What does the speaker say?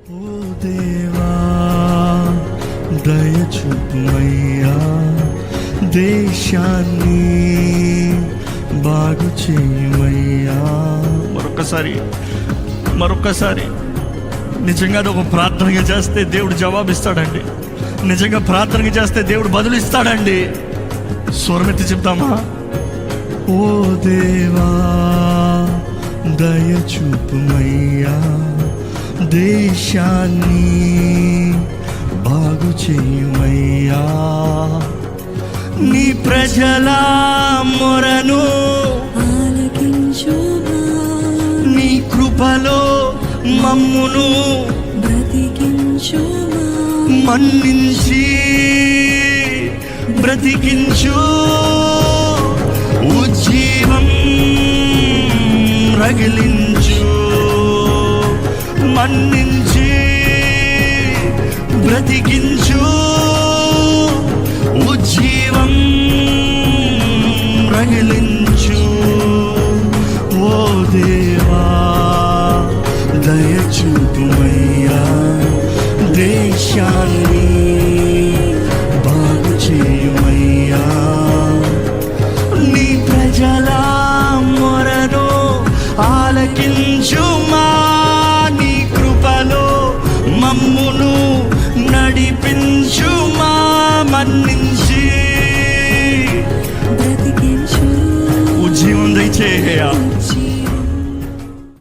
ఓ దేవా దయచూపుమయ్యా, దేశాన్ని బాగు చేయమయ్యా. మరొక్కసారి నిజంగా ఒక ప్రార్థనగా చేస్తే దేవుడు జవాబిస్తాడండి. నిజంగా ప్రార్థనగా చేస్తే దేవుడు బదులు ఇస్తాడండి. స్వరమెత్తి చెప్తామా? ఓ దేవా దయచూపుమయ్యా, దేశాన్ని బాగు చేయమయ్యా. నీ ప్రజల మొరను ఆలకించుమా, నీ కృపలో మమ్మును బ్రతికించుమా, మన్నించి బ్రతికించు. ఉజ్జీవం రగిలించు, మన్నించి బ్రతికించు. ఉజ్జీవం రగిలించు. ఓ దేవా దయచూపుమయ్యా, దేశాన్ని బాగు చేయమయ్యా. నీ ప్రజల మొరను ఆలకించుమా, నీ కృపలో మమ్మును నడిపించుమా, మన్నించి బ్రతికించు. ఉజ్జీవం దయచేయ,